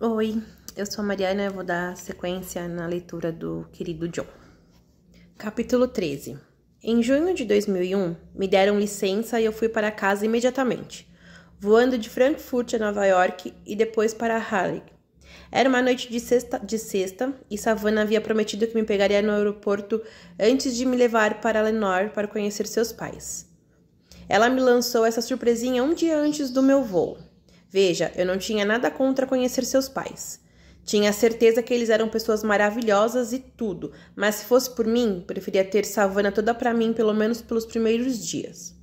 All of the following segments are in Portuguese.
Oi, eu sou a Mariana e eu vou dar sequência na leitura do querido John. Capítulo 13. Em junho de 2001, me deram licença e eu fui para casa imediatamente, voando de Frankfurt a Nova York e depois para Halle. Era uma noite de sexta e Savannah havia prometido que me pegaria no aeroporto antes de me levar para Lenore para conhecer seus pais. Ela me lançou essa surpresinha um dia antes do meu voo. Veja, eu não tinha nada contra conhecer seus pais. Tinha certeza que eles eram pessoas maravilhosas e tudo, mas se fosse por mim, preferia ter Savannah toda pra mim, pelo menos pelos primeiros dias.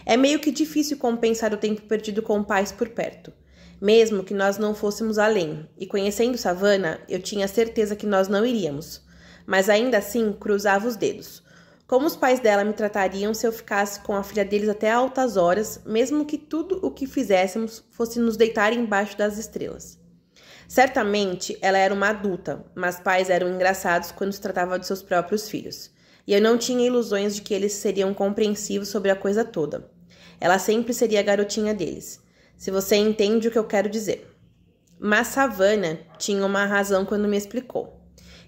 É meio que difícil compensar o tempo perdido com pais por perto, mesmo que nós não fôssemos além, e conhecendo Savannah, eu tinha certeza que nós não iríamos, mas ainda assim cruzava os dedos. Como os pais dela me tratariam se eu ficasse com a filha deles até altas horas, mesmo que tudo o que fizéssemos fosse nos deitar embaixo das estrelas. Certamente, ela era uma adulta, mas pais eram engraçados quando se tratava de seus próprios filhos. E eu não tinha ilusões de que eles seriam compreensivos sobre a coisa toda. Ela sempre seria a garotinha deles, se você entende o que eu quero dizer. Mas Savannah tinha uma razão quando me explicou.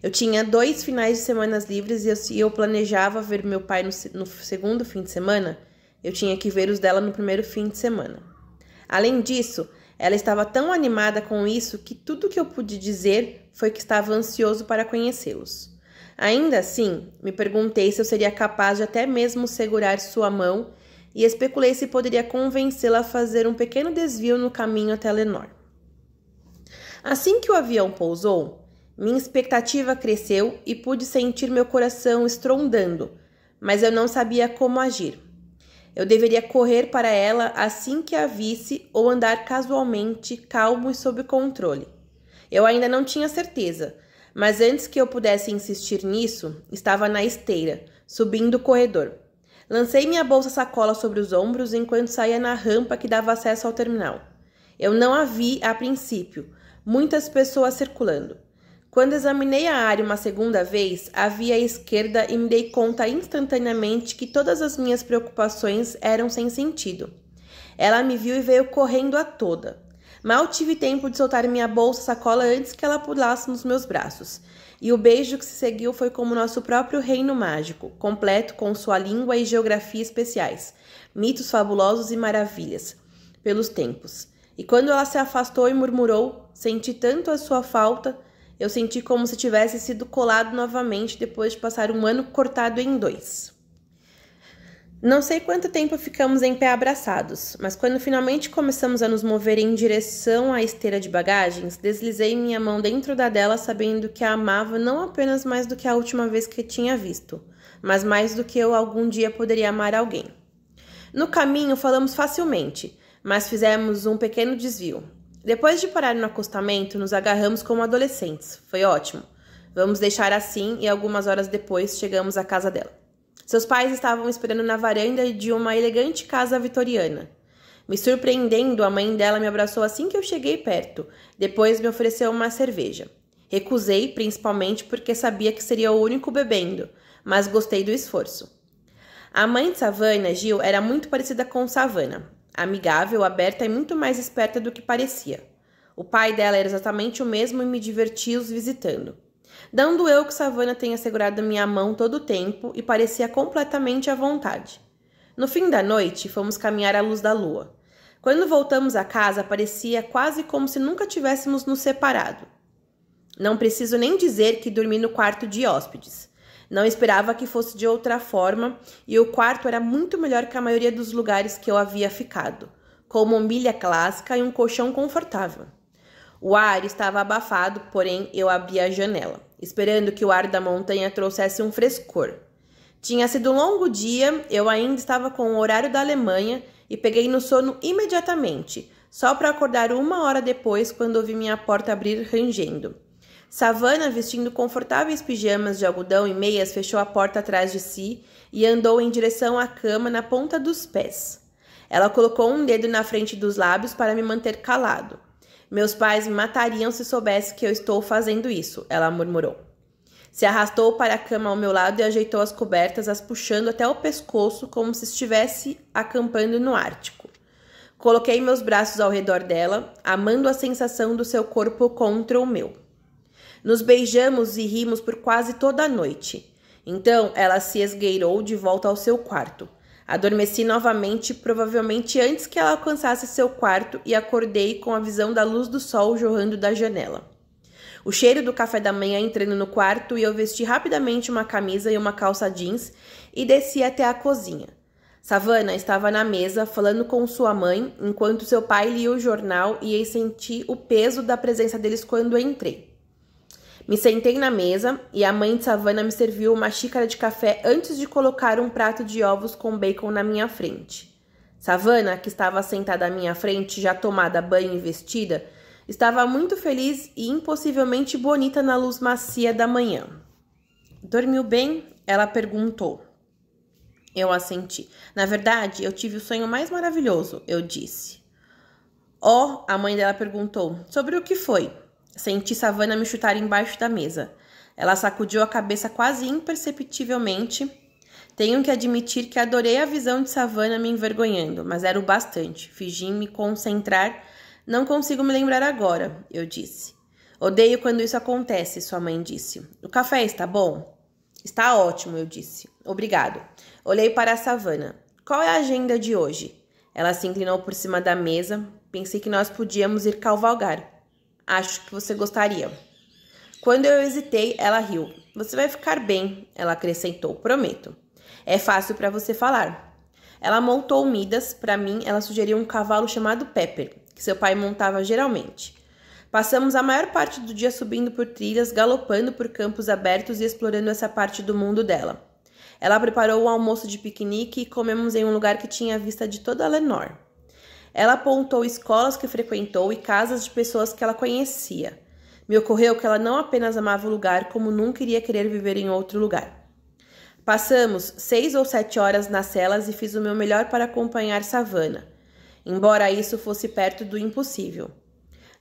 Eu tinha 2 finais de semana livres e eu planejava ver meu pai no segundo fim de semana, eu tinha que ver os dela no primeiro fim de semana. Além disso, ela estava tão animada com isso que tudo que eu pude dizer foi que estava ansioso para conhecê-los. Ainda assim, me perguntei se eu seria capaz de até mesmo segurar sua mão e especulei se poderia convencê-la a fazer um pequeno desvio no caminho até Lenore. Assim que o avião pousou, minha expectativa cresceu e pude sentir meu coração estrondando, mas eu não sabia como agir. Eu deveria correr para ela assim que a visse ou andar casualmente, calmo e sob controle. Eu ainda não tinha certeza, mas antes que eu pudesse insistir nisso, estava na esteira, subindo o corredor. Lancei minha bolsa-sacola sobre os ombros enquanto saía na rampa que dava acesso ao terminal. Eu não a vi a princípio, muitas pessoas circulando. Quando examinei a área uma segunda vez, a vi à esquerda e me dei conta instantaneamente que todas as minhas preocupações eram sem sentido. Ela me viu e veio correndo a toda. Mal tive tempo de soltar minha bolsa-sacola antes que ela pulasse nos meus braços. E o beijo que se seguiu foi como nosso próprio reino mágico, completo com sua língua e geografia especiais, mitos fabulosos e maravilhas, pelos tempos. E quando ela se afastou e murmurou, senti tanto a sua falta. Eu senti como se tivesse sido colado novamente depois de passar um ano cortado em 2. Não sei quanto tempo ficamos em pé abraçados, mas quando finalmente começamos a nos mover em direção à esteira de bagagens, deslizei minha mão dentro da dela sabendo que a amava não apenas mais do que a última vez que tinha visto, mas mais do que eu algum dia poderia amar alguém. No caminho falamos facilmente, mas fizemos um pequeno desvio. Depois de parar no acostamento, nos agarramos como adolescentes. Foi ótimo. Vamos deixar assim e algumas horas depois chegamos à casa dela. Seus pais estavam esperando na varanda de uma elegante casa vitoriana. Me surpreendendo, a mãe dela me abraçou assim que eu cheguei perto. Depois me ofereceu uma cerveja. Recusei, principalmente porque sabia que seria o único bebendo, mas gostei do esforço. A mãe de Savannah, Jill, era muito parecida com Savannah. Amigável, aberta e muito mais esperta do que parecia. O pai dela era exatamente o mesmo e me divertia os visitando. Dando eu que Savannah tenha segurado minha mão todo o tempo e parecia completamente à vontade. No fim da noite, fomos caminhar à luz da lua. Quando voltamos à casa, parecia quase como se nunca tivéssemos nos separado. Não preciso nem dizer que dormi no quarto de hóspedes. Não esperava que fosse de outra forma, e o quarto era muito melhor que a maioria dos lugares que eu havia ficado, com mobília clássica e um colchão confortável. O ar estava abafado, porém eu abri a janela, esperando que o ar da montanha trouxesse um frescor. Tinha sido um longo dia, eu ainda estava com o horário da Alemanha e peguei no sono imediatamente, só para acordar 1 hora depois quando ouvi minha porta abrir rangendo. Savannah, vestindo confortáveis pijamas de algodão e meias, fechou a porta atrás de si e andou em direção à cama na ponta dos pés. Ela colocou um dedo na frente dos lábios para me manter calado. Meus pais me matariam se soubessem que eu estou fazendo isso, ela murmurou. Se arrastou para a cama ao meu lado e ajeitou as cobertas, as puxando até o pescoço como se estivesse acampando no Ártico. Coloquei meus braços ao redor dela, amando a sensação do seu corpo contra o meu. Nos beijamos e rimos por quase toda a noite. Então, ela se esgueirou de volta ao seu quarto. Adormeci novamente, provavelmente antes que ela alcançasse seu quarto, e acordei com a visão da luz do sol jorrando da janela. O cheiro do café da manhã entrando no quarto, e eu vesti rapidamente uma camisa e uma calça jeans e desci até a cozinha. Savannah estava na mesa, falando com sua mãe, enquanto seu pai lia o jornal, e eu senti o peso da presença deles quando entrei. Me sentei na mesa e a mãe de Savannah me serviu uma xícara de café antes de colocar um prato de ovos com bacon na minha frente. Savannah, que estava sentada à minha frente, já tomada banho e vestida, estava muito feliz e impossivelmente bonita na luz macia da manhã. Dormiu bem? Ela perguntou. Eu assenti. Na verdade, eu tive o sonho mais maravilhoso, eu disse. Oh, a mãe dela perguntou. Sobre o que foi? Senti Savannah me chutar embaixo da mesa. Ela sacudiu a cabeça quase imperceptivelmente. Tenho que admitir que adorei a visão de Savannah me envergonhando, mas era o bastante. Fingi me concentrar. Não consigo me lembrar agora, eu disse. Odeio quando isso acontece, sua mãe disse. O café está bom? Está ótimo, eu disse. Obrigado. Olhei para a Savannah. Qual é a agenda de hoje? Ela se inclinou por cima da mesa. Pensei que nós podíamos ir cavalgar. Acho que você gostaria. Quando eu hesitei, ela riu. Você vai ficar bem, ela acrescentou. Prometo. É fácil para você falar. Ela montou Midas. Para mim, ela sugeriu um cavalo chamado Pepper, que seu pai montava geralmente. Passamos a maior parte do dia subindo por trilhas, galopando por campos abertos e explorando essa parte do mundo dela. Ela preparou um almoço de piquenique e comemos em um lugar que tinha vista de toda a Lenore. Ela apontou escolas que frequentou e casas de pessoas que ela conhecia. Me ocorreu que ela não apenas amava o lugar, como nunca iria querer viver em outro lugar. Passamos 6 ou 7 horas nas celas e fiz o meu melhor para acompanhar Savannah, embora isso fosse perto do impossível.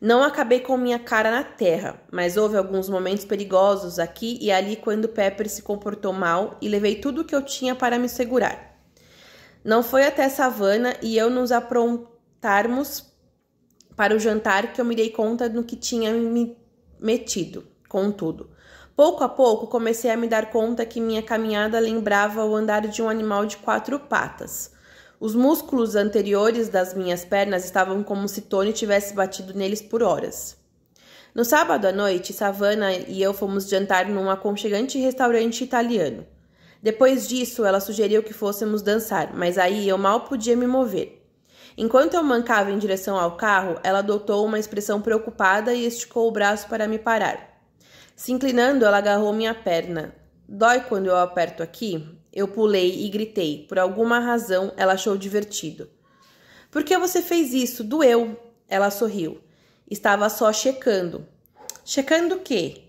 Não acabei com minha cara na terra, mas houve alguns momentos perigosos aqui e ali quando Pepper se comportou mal e levei tudo o que eu tinha para me segurar. Não foi até Savannah e eu nos aprontarmos para o jantar que eu me dei conta do que tinha me metido, contudo. Pouco a pouco comecei a me dar conta que minha caminhada lembrava o andar de um animal de 4 patas. Os músculos anteriores das minhas pernas estavam como se Tony tivesse batido neles por horas. No sábado à noite, Savannah e eu fomos jantar num aconchegante restaurante italiano. Depois disso, ela sugeriu que fôssemos dançar, mas aí eu mal podia me mover. Enquanto eu mancava em direção ao carro, ela adotou uma expressão preocupada e esticou o braço para me parar. Se inclinando, ela agarrou minha perna. Dói quando eu aperto aqui? Eu pulei e gritei. Por alguma razão, ela achou divertido. Por que você fez isso? Doeu. Ela sorriu. Estava só checando. Checando o quê?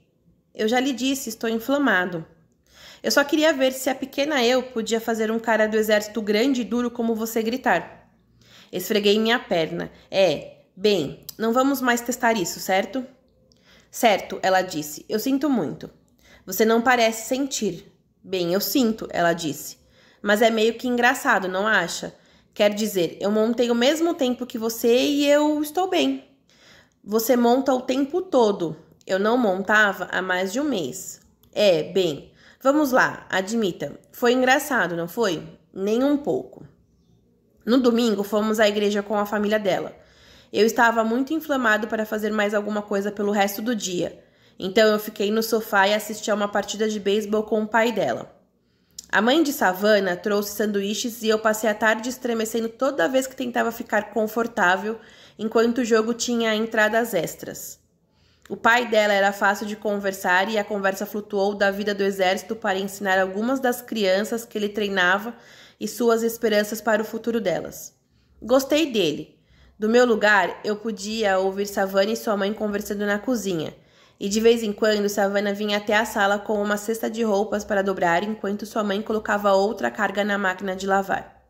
Eu já lhe disse, estou inflamado. Eu só queria ver se a pequena eu podia fazer um cara do exército grande e duro como você gritar. Esfreguei minha perna. Bem, não vamos mais testar isso, certo? Certo, ela disse. Eu sinto muito. Você não parece sentir. Bem, eu sinto, ela disse. Mas é meio que engraçado, não acha? Quer dizer, eu montei ao mesmo tempo que você e eu estou bem. Você monta o tempo todo. Eu não montava há mais de um mês. Bem, vamos lá, admita. Foi engraçado, não foi? Nem um pouco. No domingo, fomos à igreja com a família dela. Eu estava muito inflamado para fazer mais alguma coisa pelo resto do dia. Então eu fiquei no sofá e assisti a uma partida de beisebol com o pai dela. A mãe de Savannah trouxe sanduíches e eu passei a tarde estremecendo toda vez que tentava ficar confortável, enquanto o jogo tinha entradas extras. O pai dela era fácil de conversar e a conversa flutuou da vida do exército para ensinar algumas das crianças que ele treinava e suas esperanças para o futuro delas. Gostei dele. Do meu lugar, eu podia ouvir Savannah e sua mãe conversando na cozinha. E de vez em quando, Savannah vinha até a sala com uma cesta de roupas para dobrar, enquanto sua mãe colocava outra carga na máquina de lavar.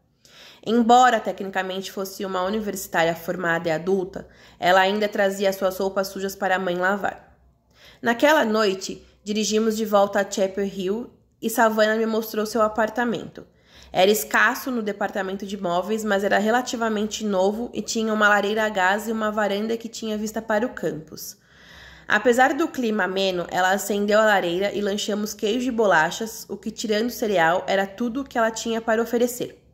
Embora tecnicamente fosse uma universitária formada e adulta, ela ainda trazia suas roupas sujas para a mãe lavar. Naquela noite, dirigimos de volta a Chapel Hill e Savannah me mostrou seu apartamento. Era escasso no departamento de móveis, mas era relativamente novo e tinha uma lareira a gás e uma varanda que tinha vista para o campus. Apesar do clima ameno, ela acendeu a lareira e lanchamos queijo e bolachas, o que, tirando o cereal, era tudo o que ela tinha para oferecer.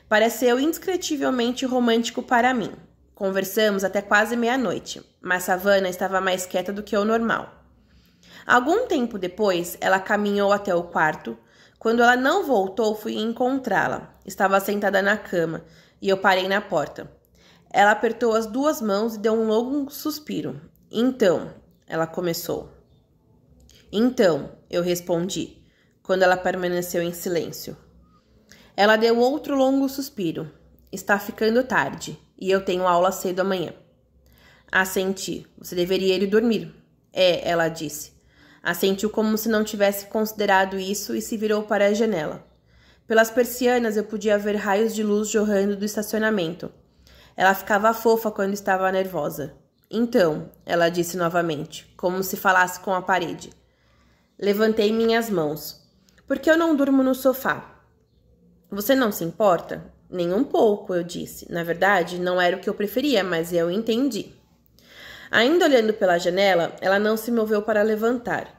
Pareceu indescritivelmente romântico para mim. Conversamos até quase meia-noite, mas Savannah estava mais quieta do que o normal. Algum tempo depois, ela caminhou até o quarto. Quando ela não voltou, fui encontrá-la. Estava sentada na cama e eu parei na porta. Ela apertou as duas mãos e deu um longo suspiro. Então, ela começou. Então, eu respondi, quando ela permaneceu em silêncio. Ela deu outro longo suspiro. Está ficando tarde e eu tenho aula cedo amanhã. Assenti. Você deveria ir dormir. Ela disse. Assentiu como se não tivesse considerado isso e se virou para a janela. Pelas persianas eu podia ver raios de luz jorrando do estacionamento. Ela ficava fofa quando estava nervosa. Então, ela disse novamente, como se falasse com a parede. Levantei minhas mãos. Por que eu não durmo no sofá? Você não se importa? Nem um pouco, eu disse. Na verdade, não era o que eu preferia, mas eu entendi. Ainda olhando pela janela, ela não se moveu para levantar.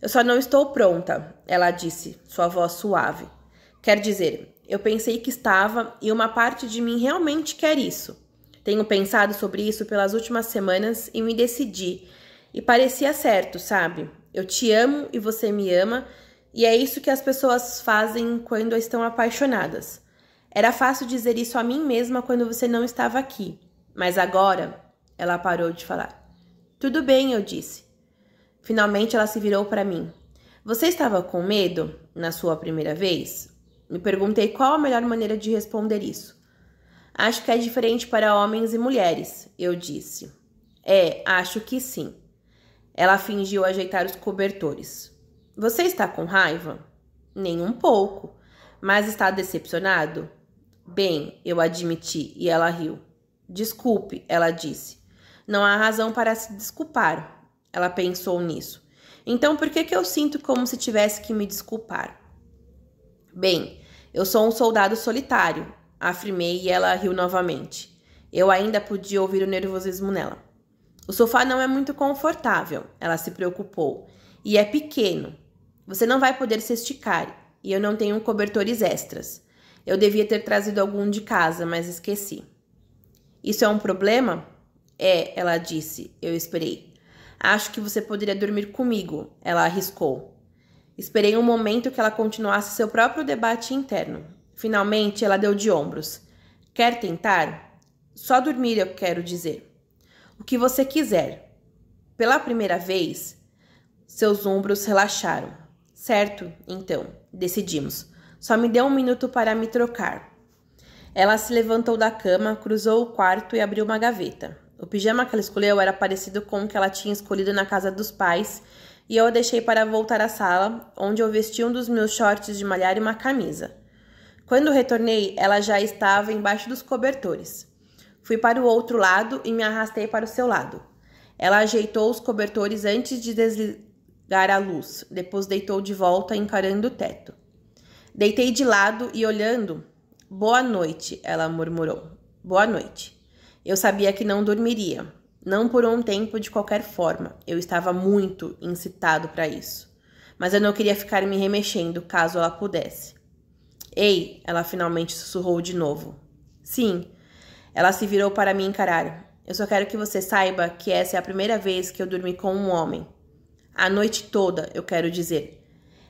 Eu só não estou pronta, ela disse, sua voz suave. Quer dizer, eu pensei que estava e uma parte de mim realmente quer isso. Tenho pensado sobre isso pelas últimas semanas e me decidi. E parecia certo, sabe? Eu te amo e você me ama, e é isso que as pessoas fazem quando estão apaixonadas. Era fácil dizer isso a mim mesma quando você não estava aqui. Mas agora, ela parou de falar. Tudo bem, eu disse. Finalmente ela se virou para mim. Você estava com medo na sua primeira vez? Me perguntei qual a melhor maneira de responder isso. Acho que é diferente para homens e mulheres, eu disse. Acho que sim. Ela fingiu ajeitar os cobertores. Você está com raiva? Nem um pouco. Mas está decepcionado? Bem, eu admiti, e ela riu. Desculpe, ela disse. Não há razão para se desculpar. Ela pensou nisso. Então por que eu sinto como se tivesse que me desculpar? Bem, eu sou um soldado solitário, afirmei e ela riu novamente. Eu ainda podia ouvir o nervosismo nela. O sofá não é muito confortável, ela se preocupou. E é pequeno. Você não vai poder se esticar. E eu não tenho cobertores extras. Eu devia ter trazido algum de casa, mas esqueci. Isso é um problema? Ela disse. Eu esperei. Acho que você poderia dormir comigo, ela arriscou. Esperei um momento que ela continuasse seu próprio debate interno. Finalmente, ela deu de ombros. Quer tentar? Só dormir, eu quero dizer. O que você quiser. Pela primeira vez, seus ombros relaxaram. Certo, então, decidimos. Só me dê um minuto para me trocar. Ela se levantou da cama, cruzou o quarto e abriu uma gaveta. O pijama que ela escolheu era parecido com o que ela tinha escolhido na casa dos pais, e eu a deixei para voltar à sala, onde eu vesti um dos meus shorts de malhar e uma camisa. Quando retornei, ela já estava embaixo dos cobertores. Fui para o outro lado e me arrastei para o seu lado. Ela ajeitou os cobertores antes de desligar a luz, depois deitou de volta, encarando o teto. Deitei de lado e olhando. Boa noite, ela murmurou. Boa noite. Eu sabia que não dormiria. Não por um tempo de qualquer forma. Eu estava muito incitado para isso. Mas eu não queria ficar me remexendo caso ela pudesse. Ei, ela finalmente sussurrou de novo. Sim. Ela se virou para me encarar. Eu só quero que você saiba que essa é a primeira vez que eu dormi com um homem. A noite toda, eu quero dizer.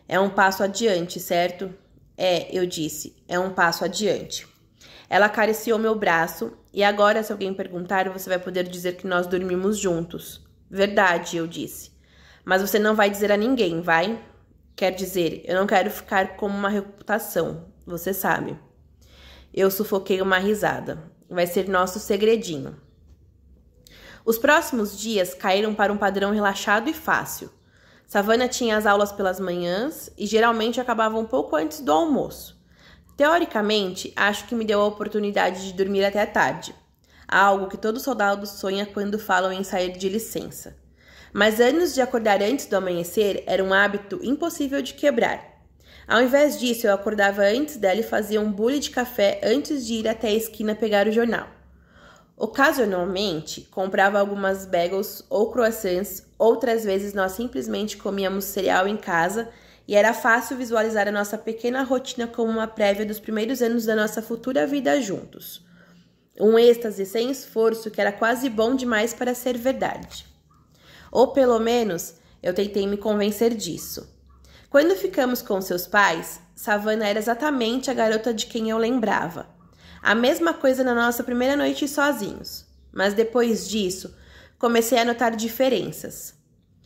É um passo adiante, certo? Eu disse. É um passo adiante. Ela acariciou meu braço e agora, se alguém perguntar, você vai poder dizer que nós dormimos juntos. Verdade, eu disse. Mas você não vai dizer a ninguém, vai? Quer dizer, eu não quero ficar com uma reputação, você sabe. Eu sufoquei uma risada. Vai ser nosso segredinho. Os próximos dias caíram para um padrão relaxado e fácil. Savannah tinha as aulas pelas manhãs e geralmente acabava um pouco antes do almoço. Teoricamente, acho que me deu a oportunidade de dormir até tarde, algo que todo soldado sonha quando falam em sair de licença. Mas anos de acordar antes do amanhecer era um hábito impossível de quebrar. Ao invés disso, eu acordava antes dela e fazia um bule de café antes de ir até a esquina pegar o jornal. Ocasionalmente, comprava algumas bagels ou croissants, outras vezes nós simplesmente comíamos cereal em casa e era fácil visualizar a nossa pequena rotina como uma prévia dos primeiros anos da nossa futura vida juntos. Um êxtase sem esforço que era quase bom demais para ser verdade. Ou pelo menos, eu tentei me convencer disso. Quando ficamos com seus pais, Savannah era exatamente a garota de quem eu lembrava. A mesma coisa na nossa primeira noite sozinhos. Mas depois disso, comecei a notar diferenças.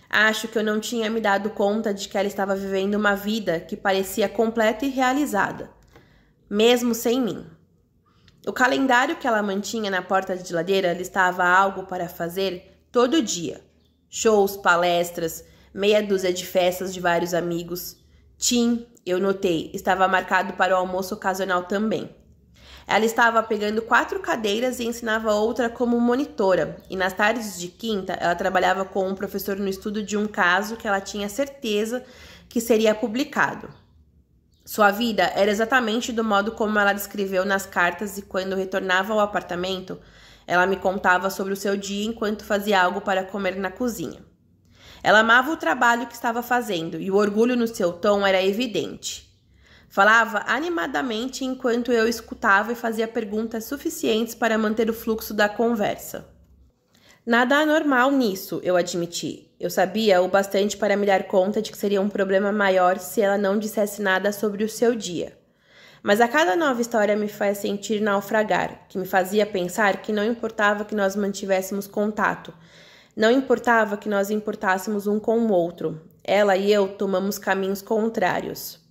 Acho que eu não tinha me dado conta de que ela estava vivendo uma vida que parecia completa e realizada, mesmo sem mim. O calendário que ela mantinha na porta de geladeira listava algo para fazer todo dia. Shows, palestras, meia dúzia de festas de vários amigos. Tim, eu notei, estava marcado para o almoço ocasional também. Ela estava pegando 4 cadeiras e ensinava outra como monitora, e nas tardes de quinta ela trabalhava com um professor no estudo de um caso que ela tinha certeza que seria publicado. Sua vida era exatamente do modo como ela descreveu nas cartas, e quando retornava ao apartamento, ela me contava sobre o seu dia enquanto fazia algo para comer na cozinha. Ela amava o trabalho que estava fazendo e o orgulho no seu tom era evidente. Falava animadamente enquanto eu escutava e fazia perguntas suficientes para manter o fluxo da conversa. Nada anormal nisso, eu admiti. Eu sabia o bastante para me dar conta de que seria um problema maior se ela não dissesse nada sobre o seu dia. Mas a cada nova história me faz sentir naufragar, que me fazia pensar que não importava que nós mantivéssemos contato, não importava que nós importássemos um com o outro. Ela e eu tomamos caminhos contrários.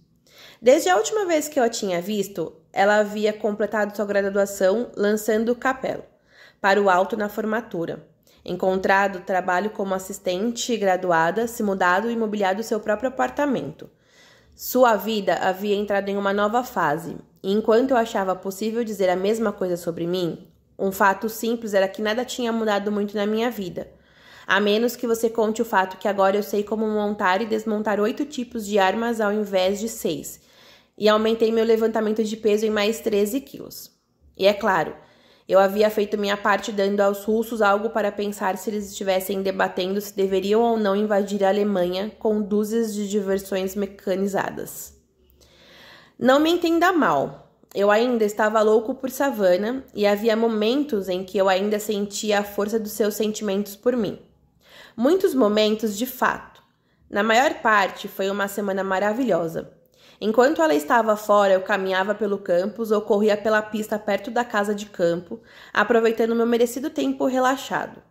Desde a última vez que eu a tinha visto, ela havia completado sua graduação lançando o capelo para o alto na formatura, encontrado trabalho como assistente graduada, se mudado e mobiliado seu próprio apartamento. Sua vida havia entrado em uma nova fase, e enquanto eu achava possível dizer a mesma coisa sobre mim, um fato simples era que nada tinha mudado muito na minha vida, a menos que você conte o fato que agora eu sei como montar e desmontar 8 tipos de armas ao invés de 6, e aumentei meu levantamento de peso em mais 13 quilos. E é claro, eu havia feito minha parte dando aos russos algo para pensar se eles estivessem debatendo se deveriam ou não invadir a Alemanha com dúzias de diversões mecanizadas. Não me entenda mal, eu ainda estava louco por Savannah e havia momentos em que eu ainda sentia a força dos seus sentimentos por mim. Muitos momentos de fato. Na maior parte foi uma semana maravilhosa. Enquanto ela estava fora, eu caminhava pelo campus ou corria pela pista perto da casa de campo, aproveitando meu merecido tempo relaxado.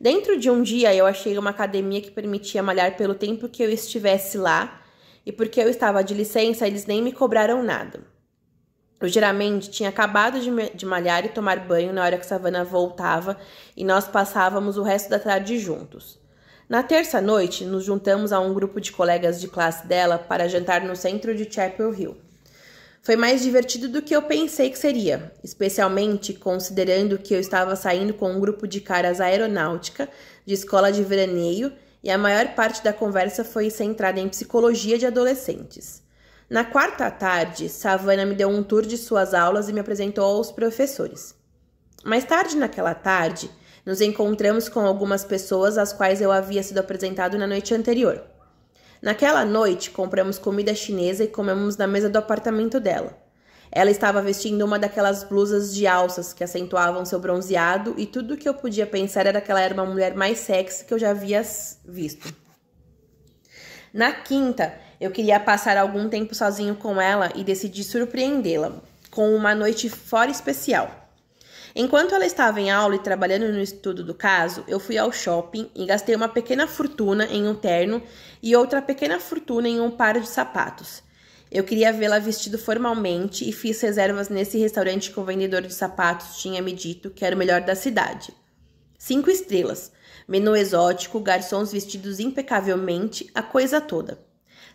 Dentro de um dia, eu achei uma academia que permitia malhar pelo tempo que eu estivesse lá, e porque eu estava de licença, eles nem me cobraram nada. Eu geralmente tinha acabado de malhar e tomar banho na hora que Savannah voltava, e nós passávamos o resto da tarde juntos. Na terça-noite, nos juntamos a um grupo de colegas de classe dela para jantar no centro de Chapel Hill. Foi mais divertido do que eu pensei que seria, especialmente considerando que eu estava saindo com um grupo de caras aeronáutica, de escola de veraneio, e a maior parte da conversa foi centrada em psicologia de adolescentes. Na quarta tarde, Savannah me deu um tour de suas aulas e me apresentou aos professores. Mais tarde naquela tarde, nos encontramos com algumas pessoas às quais eu havia sido apresentado na noite anterior. Naquela noite, compramos comida chinesa e comemos na mesa do apartamento dela. Ela estava vestindo uma daquelas blusas de alças que acentuavam seu bronzeado e tudo o que eu podia pensar era que ela era uma mulher mais sexy que eu já havia visto. Na quinta, eu queria passar algum tempo sozinho com ela e decidi surpreendê-la com uma noite fora especial. Enquanto ela estava em aula e trabalhando no estudo do caso, eu fui ao shopping e gastei uma pequena fortuna em um terno e outra pequena fortuna em um par de sapatos. Eu queria vê-la vestido formalmente e fiz reservas nesse restaurante que o vendedor de sapatos tinha me dito que era o melhor da cidade. 5 estrelas, menu exótico, garçons vestidos impecavelmente, a coisa toda.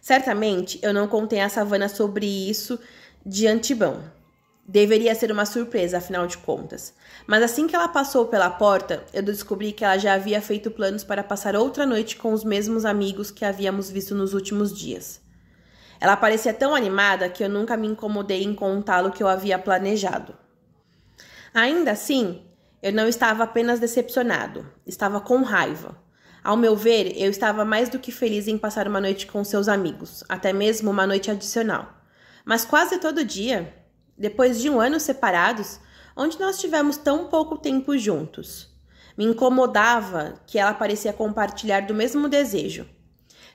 Certamente eu não contei a Savannah sobre isso de antemão. Deveria ser uma surpresa, afinal de contas. Mas assim que ela passou pela porta, eu descobri que ela já havia feito planos para passar outra noite com os mesmos amigos que havíamos visto nos últimos dias. Ela parecia tão animada que eu nunca me incomodei em contá-lo o que eu havia planejado. Ainda assim, eu não estava apenas decepcionado, estava com raiva. Ao meu ver, eu estava mais do que feliz em passar uma noite com seus amigos, até mesmo uma noite adicional. Mas quase todo dia, depois de 1 ano separados, onde nós tivemos tão pouco tempo juntos. Me incomodava que ela parecia compartilhar do mesmo desejo.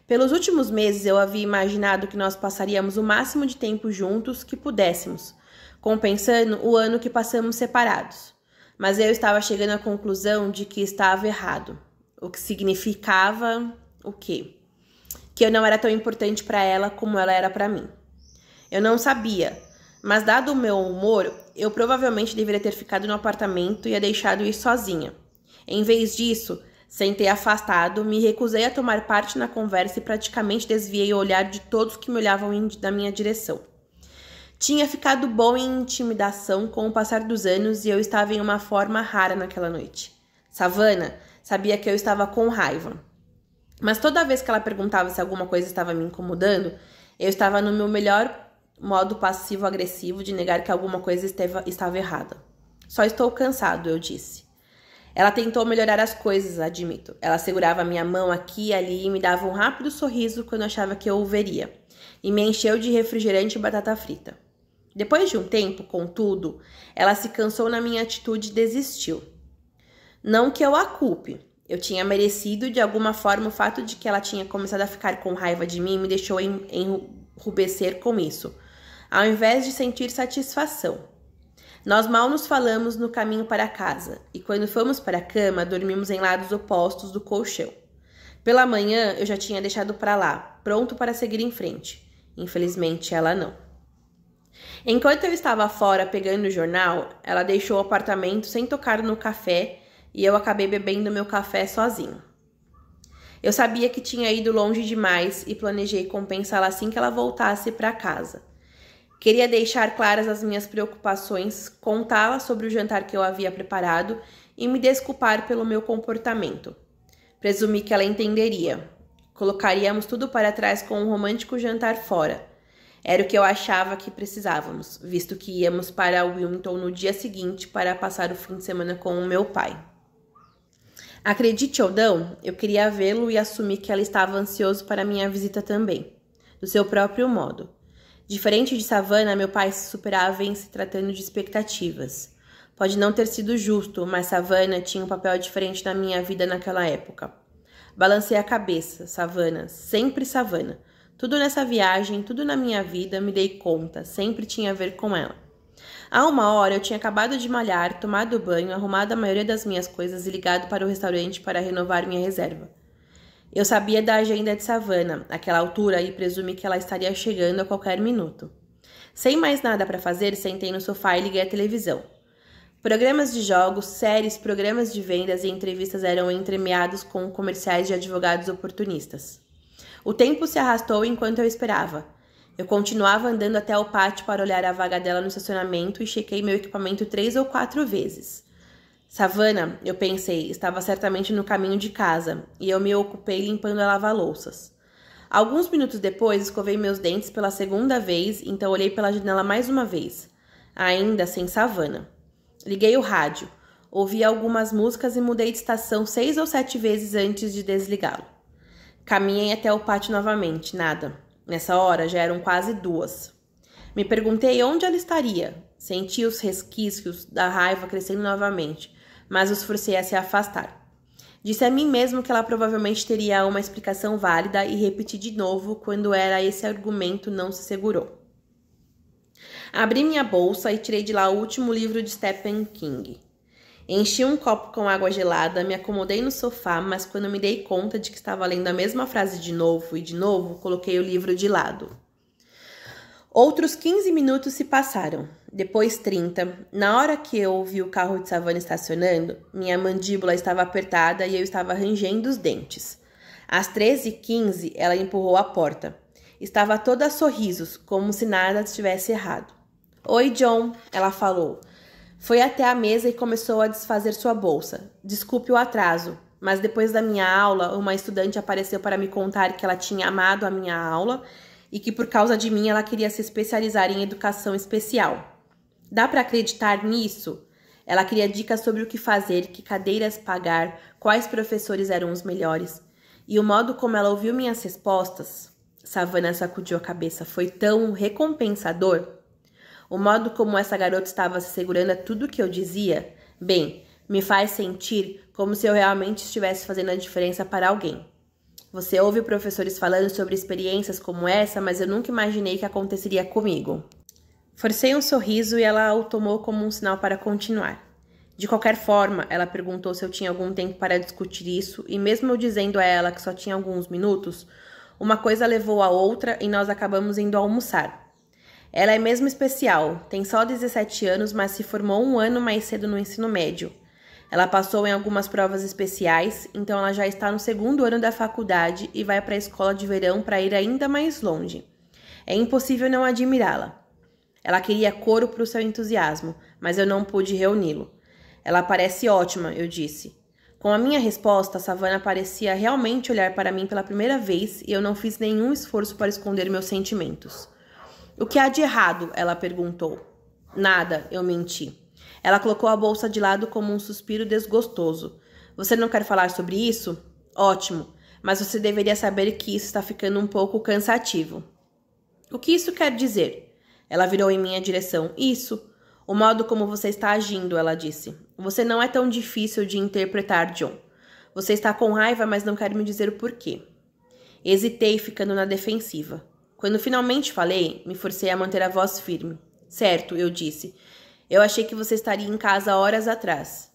Pelos últimos meses eu havia imaginado que nós passaríamos o máximo de tempo juntos que pudéssemos, compensando o ano que passamos separados. Mas eu estava chegando à conclusão de que estava errado. O que significava o quê? Que eu não era tão importante para ela como ela era para mim. Eu não sabia, mas dado o meu humor, eu provavelmente deveria ter ficado no apartamento e deixado ir sozinha. Em vez disso, sentei afastado, me recusei a tomar parte na conversa e praticamente desviei o olhar de todos que me olhavam na minha direção. Tinha ficado bom em intimidação com o passar dos anos e eu estava em uma forma rara naquela noite. Savannah sabia que eu estava com raiva. Mas toda vez que ela perguntava se alguma coisa estava me incomodando, eu estava no meu melhor modo passivo-agressivo de negar que alguma coisa estava errada. Só estou cansado, eu disse. Ela tentou melhorar as coisas, admito. Ela segurava minha mão aqui e ali e me dava um rápido sorriso quando achava que eu o veria. E me encheu de refrigerante e batata frita. Depois de um tempo, contudo, ela se cansou na minha atitude e desistiu. Não que eu a culpe. Eu tinha merecido de alguma forma o fato de que ela tinha começado a ficar com raiva de mim me deixou enrubescer com isso, ao invés de sentir satisfação. Nós mal nos falamos no caminho para casa, e quando fomos para a cama, dormimos em lados opostos do colchão. Pela manhã, eu já tinha deixado para lá, pronto para seguir em frente. Infelizmente, ela não. Enquanto eu estava fora pegando o jornal, ela deixou o apartamento sem tocar no café e eu acabei bebendo meu café sozinho. Eu sabia que tinha ido longe demais e planejei compensá-la assim que ela voltasse para casa. Queria deixar claras as minhas preocupações, contá-la sobre o jantar que eu havia preparado e me desculpar pelo meu comportamento. Presumi que ela entenderia. Colocaríamos tudo para trás com um romântico jantar fora. Era o que eu achava que precisávamos, visto que íamos para Wilmington no dia seguinte para passar o fim de semana com o meu pai. Acredite ou não, eu queria vê-lo e assumi que ela estava ansioso para minha visita também, do seu próprio modo. Diferente de Savannah, meu pai se superava em se tratando de expectativas. Pode não ter sido justo, mas Savannah tinha um papel diferente na minha vida naquela época. Balancei a cabeça, Savannah, sempre Savannah. Tudo nessa viagem, tudo na minha vida, me dei conta, sempre tinha a ver com ela. Há 1 hora eu tinha acabado de malhar, tomado banho, arrumado a maioria das minhas coisas e ligado para o restaurante para renovar minha reserva. Eu sabia da agenda de Savannah, àquela altura, e presumi que ela estaria chegando a qualquer minuto. Sem mais nada para fazer, sentei no sofá e liguei a televisão. Programas de jogos, séries, programas de vendas e entrevistas eram entremeados com comerciais de advogados oportunistas. O tempo se arrastou enquanto eu esperava. Eu continuava andando até o pátio para olhar a vaga dela no estacionamento e chequei meu equipamento 3 ou 4 vezes. Savannah, eu pensei, estava certamente no caminho de casa, e eu me ocupei limpando a lava-louças. Alguns minutos depois, escovei meus dentes pela 2ª vez, então olhei pela janela mais uma vez, ainda sem Savannah. Liguei o rádio, ouvi algumas músicas e mudei de estação 6 ou 7 vezes antes de desligá-lo. Caminhei até o pátio novamente, nada. Nessa hora já eram quase 2. Me perguntei onde ela estaria. Senti os resquícios da raiva crescendo novamente, mas os forcei a se afastar. Disse a mim mesmo que ela provavelmente teria uma explicação válida e repeti de novo quando esse argumento não se segurou. Abri minha bolsa e tirei de lá o último livro de Stephen King. Enchi um copo com água gelada, me acomodei no sofá, mas quando me dei conta de que estava lendo a mesma frase de novo e de novo, coloquei o livro de lado. Outros 15 minutos se passaram, depois 30. Na hora que eu ouvi o carro de Savannah estacionando, minha mandíbula estava apertada e eu estava rangendo os dentes. Às 13h15, ela empurrou a porta. Estava toda a sorrisos, como se nada estivesse errado. Oi, John, ela falou. Foi até a mesa e começou a desfazer sua bolsa. Desculpe o atraso, mas depois da minha aula, uma estudante apareceu para me contar que ela tinha amado a minha aula e que por causa de mim ela queria se especializar em educação especial. Dá para acreditar nisso? Ela queria dicas sobre o que fazer, que cadeiras pagar, quais professores eram os melhores. E o modo como ela ouviu minhas respostas, Savannah sacudiu a cabeça, foi tão recompensador. O modo como essa garota estava se segurando a tudo que eu dizia, bem, me faz sentir como se eu realmente estivesse fazendo a diferença para alguém. Você ouve professores falando sobre experiências como essa, mas eu nunca imaginei que aconteceria comigo. Forcei um sorriso e ela o tomou como um sinal para continuar. De qualquer forma, ela perguntou se eu tinha algum tempo para discutir isso, e mesmo eu dizendo a ela que só tinha alguns minutos, uma coisa levou a outra e nós acabamos indo almoçar. Ela é mesmo especial, tem só 17 anos, mas se formou um ano mais cedo no ensino médio. Ela passou em algumas provas especiais, então ela já está no 2º ano da faculdade e vai para a escola de verão para ir ainda mais longe. É impossível não admirá-la. Ela queria coro para o seu entusiasmo, mas eu não pude reuni-lo. Ela parece ótima, eu disse. Com a minha resposta, Savannah parecia realmente olhar para mim pela primeira vez e eu não fiz nenhum esforço para esconder meus sentimentos. O que há de errado? Ela perguntou. Nada, eu menti. Ela colocou a bolsa de lado como um suspiro desgostoso. Você não quer falar sobre isso? Ótimo, mas você deveria saber que isso está ficando um pouco cansativo. O que isso quer dizer? Ela virou em minha direção. Isso. O modo como você está agindo, ela disse. Você não é tão difícil de interpretar, John. Você está com raiva, mas não quer me dizer o porquê. Hesitei, ficando na defensiva. Quando finalmente falei, me forcei a manter a voz firme. Certo, eu disse. Eu achei que você estaria em casa horas atrás.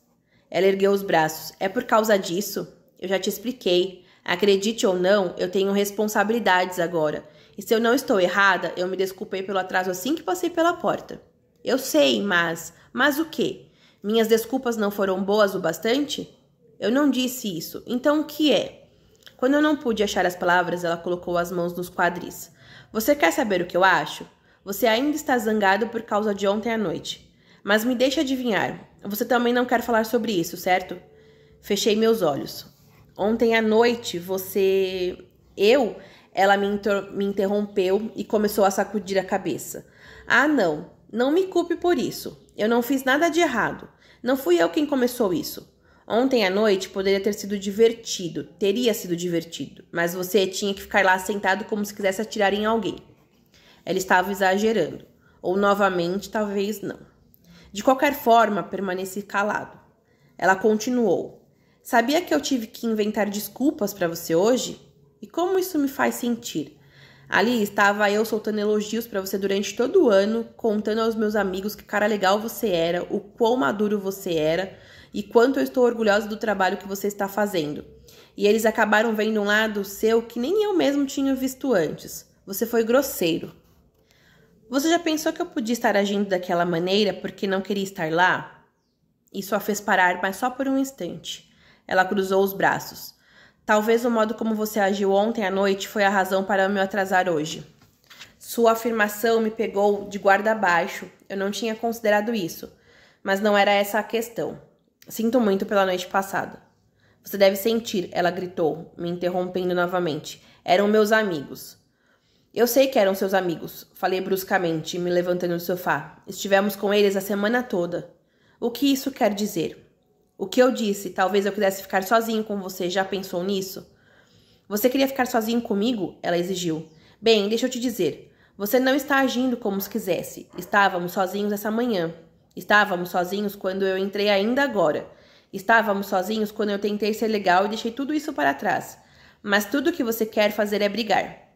Ela ergueu os braços. É por causa disso? Eu já te expliquei. Acredite ou não, eu tenho responsabilidades agora. E se eu não estou errada, eu me desculpei pelo atraso assim que passei pela porta. Eu sei, mas... Mas o quê? Minhas desculpas não foram boas o bastante? Eu não disse isso. Então o que é? Quando eu não pude achar as palavras, ela colocou as mãos nos quadris. Você quer saber o que eu acho? Você ainda está zangado por causa de ontem à noite. Mas me deixe adivinhar. Você também não quer falar sobre isso, certo? Fechei meus olhos. Ontem à noite, você... Ela me interrompeu e começou a sacudir a cabeça. Ah, não. Não me culpe por isso. Eu não fiz nada de errado. Não fui eu quem começou isso. Ontem à noite poderia ter sido divertido. Teria sido divertido. Mas você tinha que ficar lá sentado como se quisesse atirar em alguém. Ela estava exagerando. Ou novamente, talvez não. De qualquer forma, permaneci calado. Ela continuou. Sabia que eu tive que inventar desculpas para você hoje? E como isso me faz sentir? Ali estava eu soltando elogios para você durante todo o ano, contando aos meus amigos que cara legal você era, o quão maduro você era e quanto eu estou orgulhosa do trabalho que você está fazendo. E eles acabaram vendo um lado seu que nem eu mesmo tinha visto antes. Você foi grosseiro. Você já pensou que eu podia estar agindo daquela maneira porque não queria estar lá? Isso a fez parar, mas só por um instante. Ela cruzou os braços. Talvez o modo como você agiu ontem à noite foi a razão para me atrasar hoje. Sua afirmação me pegou de guarda abaixo. Eu não tinha considerado isso. Mas não era essa a questão. Sinto muito pela noite passada. Você deve sentir, ela gritou, me interrompendo novamente. Eram meus amigos. Eu sei que eram seus amigos, falei bruscamente, me levantando do sofá. Estivemos com eles a semana toda. O que isso quer dizer? O que eu disse, talvez eu quisesse ficar sozinho com você, já pensou nisso? Você queria ficar sozinho comigo? Ela exigiu. Bem, deixa eu te dizer. Você não está agindo como se quisesse. Estávamos sozinhos essa manhã. Estávamos sozinhos quando eu entrei ainda agora. Estávamos sozinhos quando eu tentei ser legal e deixei tudo isso para trás. Mas tudo o que você quer fazer é brigar.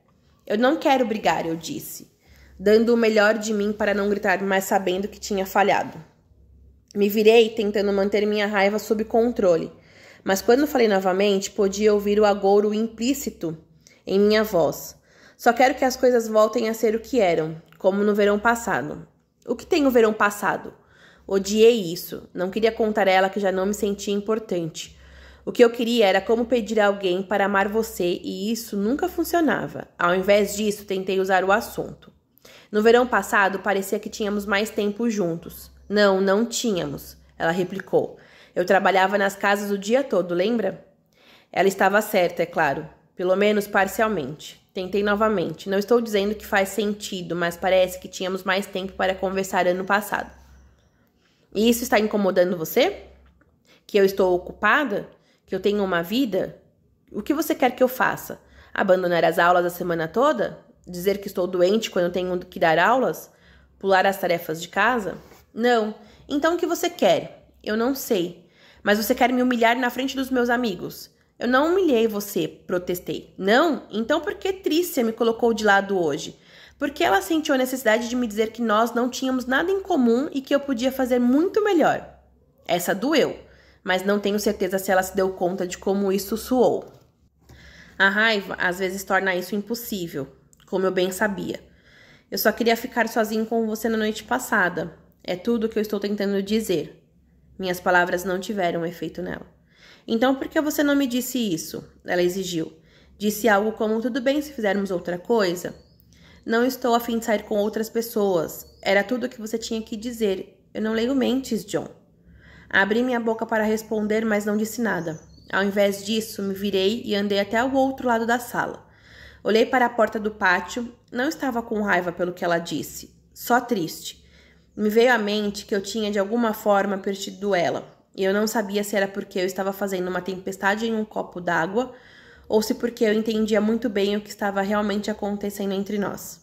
Eu não quero brigar, eu disse, dando o melhor de mim para não gritar, mas sabendo que tinha falhado. Me virei, tentando manter minha raiva sob controle, mas quando falei novamente, podia ouvir o agouro implícito em minha voz. Só quero que as coisas voltem a ser o que eram, como no verão passado. O que tem o verão passado? Odiei isso. Não queria contar a ela que já não me sentia importante. O que eu queria era como pedir a alguém para amar você e isso nunca funcionava. Ao invés disso, tentei usar o assunto. No verão passado, parecia que tínhamos mais tempo juntos. Não, não tínhamos, ela replicou. Eu trabalhava nas casas o dia todo, lembra? Ela estava certa, é claro. Pelo menos parcialmente. Tentei novamente. Não estou dizendo que faz sentido, mas parece que tínhamos mais tempo para conversar ano passado. E isso está incomodando você? Que eu estou ocupada? Que eu tenho uma vida? O que você quer que eu faça? Abandonar as aulas a semana toda? Dizer que estou doente quando tenho que dar aulas? Pular as tarefas de casa? Não. Então o que você quer? Eu não sei. Mas você quer me humilhar na frente dos meus amigos? Eu não humilhei você, protestei. Não? Então por que Trícia me colocou de lado hoje? Porque ela sentiu a necessidade de me dizer que nós não tínhamos nada em comum e que eu podia fazer muito melhor. Essa doeu, mas não tenho certeza se ela se deu conta de como isso soou. A raiva às vezes torna isso impossível, como eu bem sabia. Eu só queria ficar sozinho com você na noite passada. É tudo o que eu estou tentando dizer. Minhas palavras não tiveram efeito nela. Então por que você não me disse isso? Ela exigiu. Disse algo como, tudo bem se fizermos outra coisa? Não estou a fim de sair com outras pessoas. Era tudo o que você tinha que dizer. Eu não leio mentes, John. Abri minha boca para responder, mas não disse nada. Ao invés disso, me virei e andei até o outro lado da sala. Olhei para a porta do pátio. Não estava com raiva pelo que ela disse. Só triste. Me veio à mente que eu tinha de alguma forma perdido ela, e eu não sabia se era porque eu estava fazendo uma tempestade em um copo d'água, ou se porque eu entendia muito bem o que estava realmente acontecendo entre nós.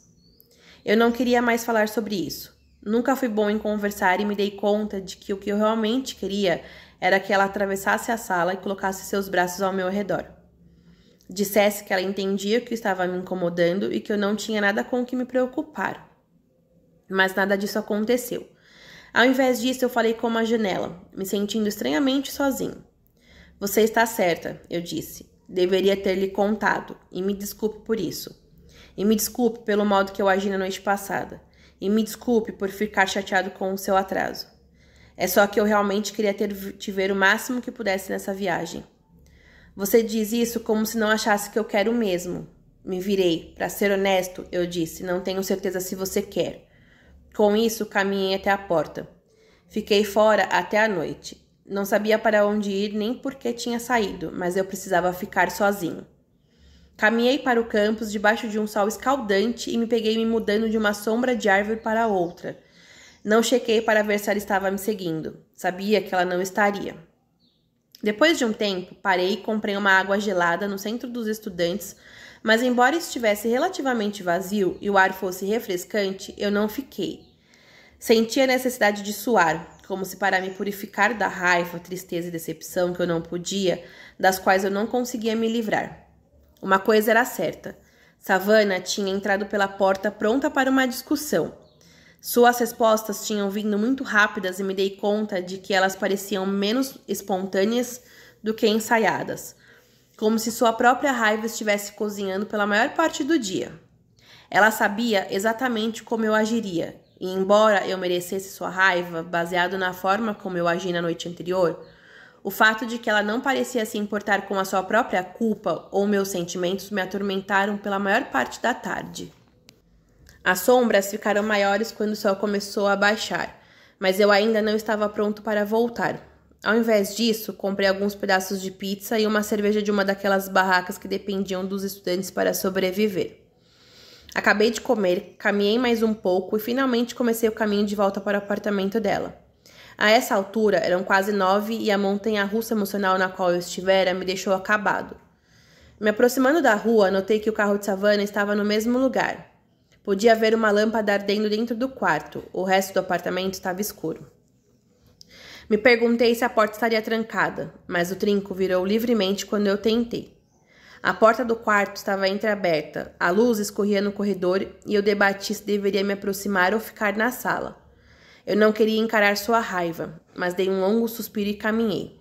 Eu não queria mais falar sobre isso. Nunca fui bom em conversar e me dei conta de que o que eu realmente queria era que ela atravessasse a sala e colocasse seus braços ao meu redor. Dissesse que ela entendia o que estava me incomodando e que eu não tinha nada com o que me preocupar. Mas nada disso aconteceu. Ao invés disso, eu falei com uma janela, me sentindo estranhamente sozinho. Você está certa, eu disse. Deveria ter lhe contado, e me desculpe por isso. E me desculpe pelo modo que eu agi na noite passada. E me desculpe por ficar chateado com o seu atraso. É só que eu realmente queria te ver o máximo que pudesse nessa viagem. Você diz isso como se não achasse que eu quero mesmo. Me virei. Para ser honesto, eu disse, não tenho certeza se você quer. Com isso, caminhei até a porta. Fiquei fora até a noite. Não sabia para onde ir nem por que tinha saído, mas eu precisava ficar sozinho. Caminhei para o campus debaixo de um sol escaldante e me peguei me mudando de uma sombra de árvore para outra. Não chequei para ver se ela estava me seguindo. Sabia que ela não estaria. Depois de um tempo, parei e comprei uma água gelada no centro dos estudantes, mas embora estivesse relativamente vazio e o ar fosse refrescante, eu não fiquei. Senti a necessidade de suar, como se para me purificar da raiva, tristeza e decepção que eu não podia, das quais eu não conseguia me livrar. Uma coisa era certa. Savannah tinha entrado pela porta pronta para uma discussão. Suas respostas tinham vindo muito rápidas e me dei conta de que elas pareciam menos espontâneas do que ensaiadas, como se sua própria raiva estivesse cozinhando pela maior parte do dia. Ela sabia exatamente como eu agiria, e embora eu merecesse sua raiva, baseado na forma como eu agi na noite anterior, o fato de que ela não parecia se importar com a sua própria culpa ou meus sentimentos me atormentaram pela maior parte da tarde. As sombras ficaram maiores quando o sol começou a baixar, mas eu ainda não estava pronto para voltar. Ao invés disso, comprei alguns pedaços de pizza e uma cerveja de uma daquelas barracas que dependiam dos estudantes para sobreviver. Acabei de comer, caminhei mais um pouco e finalmente comecei o caminho de volta para o apartamento dela. A essa altura, eram quase 9 e a montanha-russa emocional na qual eu estivera me deixou acabado. Me aproximando da rua, notei que o carro de Savannah estava no mesmo lugar. Podia ver uma lâmpada ardendo dentro do quarto, o resto do apartamento estava escuro. Me perguntei se a porta estaria trancada, mas o trinco virou livremente quando eu tentei. A porta do quarto estava entreaberta, a luz escorria no corredor e eu debati se deveria me aproximar ou ficar na sala. Eu não queria encarar sua raiva, mas dei um longo suspiro e caminhei.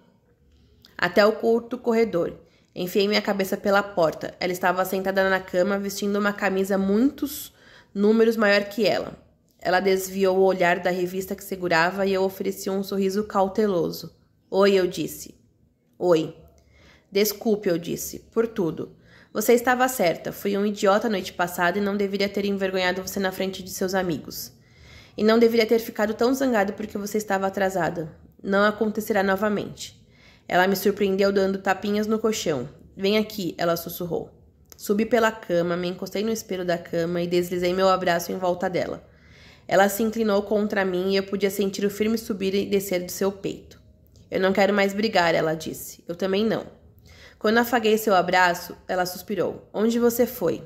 Até o curto corredor. Enfiei minha cabeça pela porta. Ela estava sentada na cama, vestindo uma camisa muitos números maior que ela. Ela desviou o olhar da revista que segurava e eu ofereci um sorriso cauteloso. Oi, eu disse. Oi. Desculpe, eu disse, por tudo. Você estava certa. Fui um idiota a noite passada e não deveria ter envergonhado você na frente de seus amigos. E não deveria ter ficado tão zangado porque você estava atrasada. Não acontecerá novamente. Ela me surpreendeu dando tapinhas no colchão. Vem aqui, ela sussurrou. Subi pela cama, me encostei no espelho da cama e deslizei meu abraço em volta dela. Ela se inclinou contra mim e eu podia sentir o firme subir e descer do seu peito. Eu não quero mais brigar, ela disse. Eu também não. Quando afaguei seu abraço, ela suspirou. Onde você foi?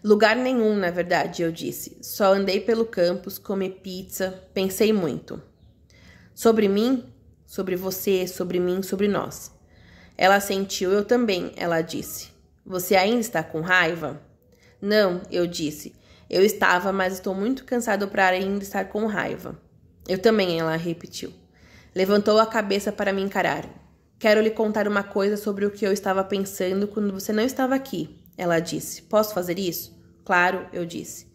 Lugar nenhum, na verdade, eu disse. Só andei pelo campus, comi pizza, pensei muito. Sobre mim? Sobre você, sobre mim, sobre nós. Ela sentiu, eu também, ela disse. Você ainda está com raiva? Não, eu disse. Eu estava, mas estou muito cansado para ainda estar com raiva. Eu também, ela repetiu. Levantou a cabeça para me encarar. Quero lhe contar uma coisa sobre o que eu estava pensando quando você não estava aqui, ela disse. Posso fazer isso? Claro, eu disse.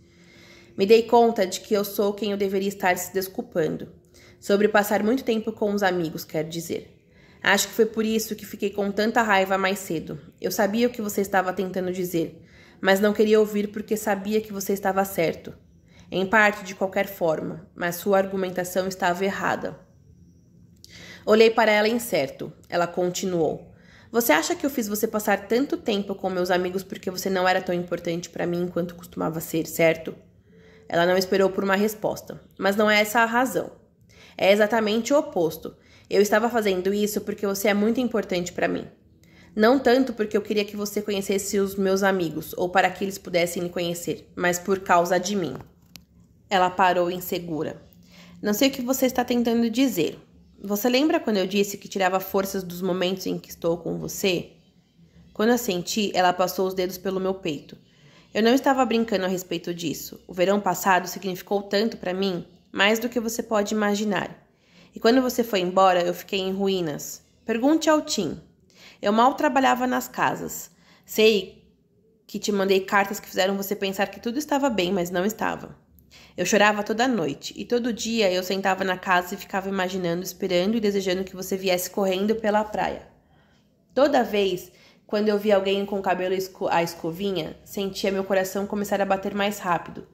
Me dei conta de que eu sou quem eu deveria estar se desculpando. Sobre passar muito tempo com os amigos, quer dizer. Acho que foi por isso que fiquei com tanta raiva mais cedo. Eu sabia o que você estava tentando dizer, mas não queria ouvir porque sabia que você estava certo. Em parte, de qualquer forma, mas sua argumentação estava errada. Olhei para ela incerto. Ela continuou. Você acha que eu fiz você passar tanto tempo com meus amigos porque você não era tão importante para mim quanto costumava ser, certo? Ela não esperou por uma resposta. Mas não é essa a razão. É exatamente o oposto. Eu estava fazendo isso porque você é muito importante para mim. Não tanto porque eu queria que você conhecesse os meus amigos ou para que eles pudessem me conhecer, mas por causa de mim. Ela parou insegura. Não sei o que você está tentando dizer. Você lembra quando eu disse que tirava forças dos momentos em que estou com você? Quando eu senti, ela passou os dedos pelo meu peito. Eu não estava brincando a respeito disso. O verão passado significou tanto para mim, mais do que você pode imaginar. E quando você foi embora, eu fiquei em ruínas. Pergunte ao Tim. Eu mal trabalhava nas casas. Sei que te mandei cartas que fizeram você pensar que tudo estava bem, mas não estava. Eu chorava toda noite, e todo dia eu sentava na casa e ficava imaginando, esperando e desejando que você viesse correndo pela praia. Toda vez, quando eu via alguém com o cabelo à escovinha, sentia meu coração começar a bater mais rápido,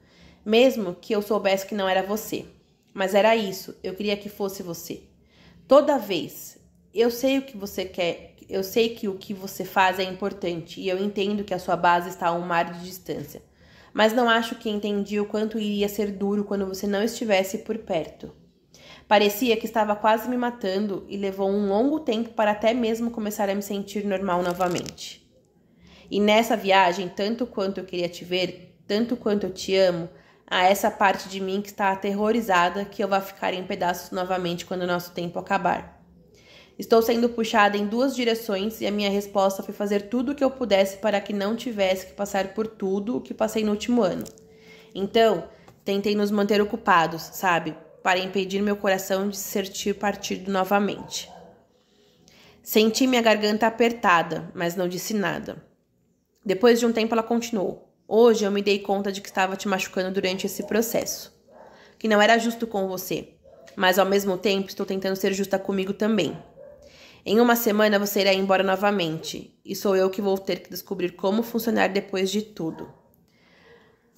mesmo que eu soubesse que não era você. Mas era isso, eu queria que fosse você. Toda vez, eu sei o que você quer, eu sei que o que você faz é importante, e eu entendo que a sua base está a um mar de distância. Mas não acho que entendi o quanto iria ser duro quando você não estivesse por perto. Parecia que estava quase me matando e levou um longo tempo para até mesmo começar a me sentir normal novamente. E nessa viagem, tanto quanto eu queria te ver, tanto quanto eu te amo, há essa parte de mim que está aterrorizada que eu vá ficar em pedaços novamente quando o nosso tempo acabar. Estou sendo puxada em duas direções e a minha resposta foi fazer tudo o que eu pudesse para que não tivesse que passar por tudo o que passei no último ano. Então, tentei nos manter ocupados, sabe? Para impedir meu coração de se sentir partido novamente. Senti minha garganta apertada, mas não disse nada. Depois de um tempo ela continuou. Hoje eu me dei conta de que estava te machucando durante esse processo. Que não era justo com você, mas ao mesmo tempo estou tentando ser justa comigo também. Em uma semana você irá embora novamente, e sou eu que vou ter que descobrir como funcionar depois de tudo.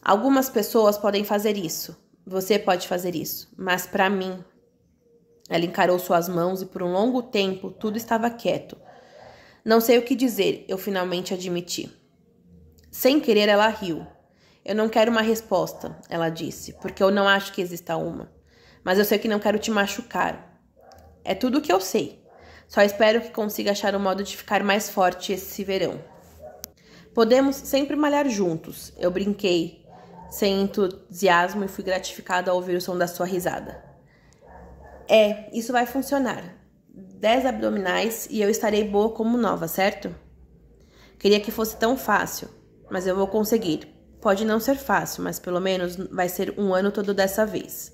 Algumas pessoas podem fazer isso, você pode fazer isso, mas para mim... Ela encarou suas mãos e por um longo tempo tudo estava quieto. Não sei o que dizer, eu finalmente admiti. Sem querer ela riu. Eu não quero uma resposta, ela disse, porque eu não acho que exista uma. Mas eu sei que não quero te machucar. É tudo o que eu sei. Só espero que consiga achar um modo de ficar mais forte esse verão. Podemos sempre malhar juntos. Eu brinquei, sem entusiasmo, e fui gratificada ao ouvir o som da sua risada. Isso vai funcionar. 10 abdominais e eu estarei boa como nova, certo? Queria que fosse tão fácil, mas eu vou conseguir. Pode não ser fácil, mas pelo menos vai ser um ano todo dessa vez.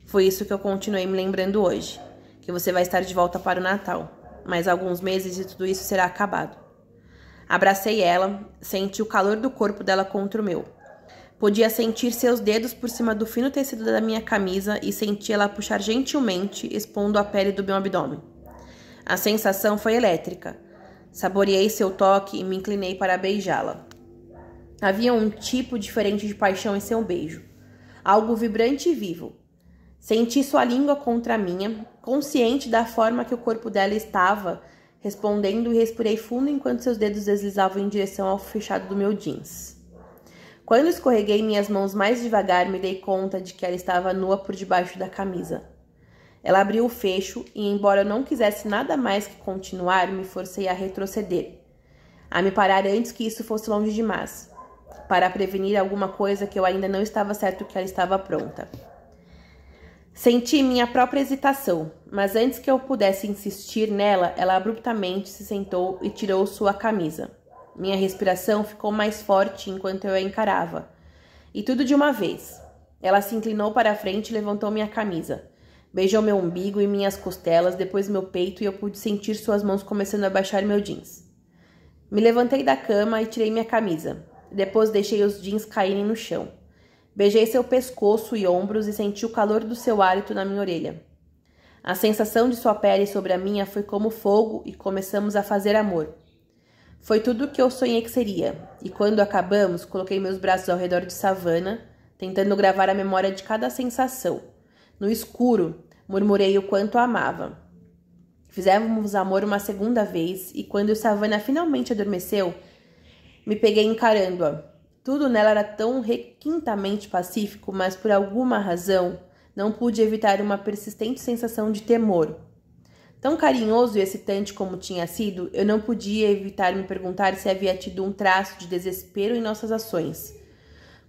Foi isso que eu continuei me lembrando hoje. Que você vai estar de volta para o Natal. Mais alguns meses e tudo isso será acabado. Abracei ela, senti o calor do corpo dela contra o meu. Podia sentir seus dedos por cima do fino tecido da minha camisa e senti ela puxar gentilmente, expondo a pele do meu abdômen. A sensação foi elétrica. Saboreei seu toque e me inclinei para beijá-la. Havia um tipo diferente de paixão em seu beijo. Algo vibrante e vivo. Senti sua língua contra a minha, consciente da forma que o corpo dela estava respondendo e respirei fundo enquanto seus dedos deslizavam em direção ao fechado do meu jeans. Quando escorreguei minhas mãos mais devagar, me dei conta de que ela estava nua por debaixo da camisa. Ela abriu o fecho e, embora eu não quisesse nada mais que continuar, me forcei a retroceder, a me parar antes que isso fosse longe demais, para prevenir alguma coisa que eu ainda não estava certo que ela estava pronta. Senti minha própria hesitação, mas antes que eu pudesse insistir nela, ela abruptamente se sentou e tirou sua camisa. Minha respiração ficou mais forte enquanto eu a encarava. E tudo de uma vez. Ela se inclinou para a frente e levantou minha camisa. Beijou meu umbigo e minhas costelas, depois meu peito, e eu pude sentir suas mãos começando a baixar meu jeans. Me levantei da cama e tirei minha camisa. Depois deixei os jeans caírem no chão. Beijei seu pescoço e ombros e senti o calor do seu hálito na minha orelha. A sensação de sua pele sobre a minha foi como fogo e começamos a fazer amor. Foi tudo o que eu sonhei que seria, e quando acabamos, coloquei meus braços ao redor de Savannah, tentando gravar a memória de cada sensação. No escuro, murmurei o quanto a amava. Fizemos amor uma segunda vez, e quando Savannah finalmente adormeceu, me peguei encarando-a. Tudo nela era tão requintamente pacífico, mas por alguma razão não pude evitar uma persistente sensação de temor. Tão carinhoso e excitante como tinha sido, eu não podia evitar me perguntar se havia tido um traço de desespero em nossas ações.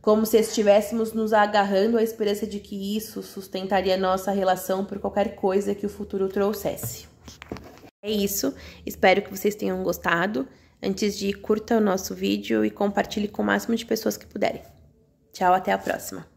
Como se estivéssemos nos agarrando à esperança de que isso sustentaria nossa relação por qualquer coisa que o futuro trouxesse. É isso, espero que vocês tenham gostado. Antes de ir, curta o nosso vídeo e compartilhe com o máximo de pessoas que puderem. Tchau, até a próxima!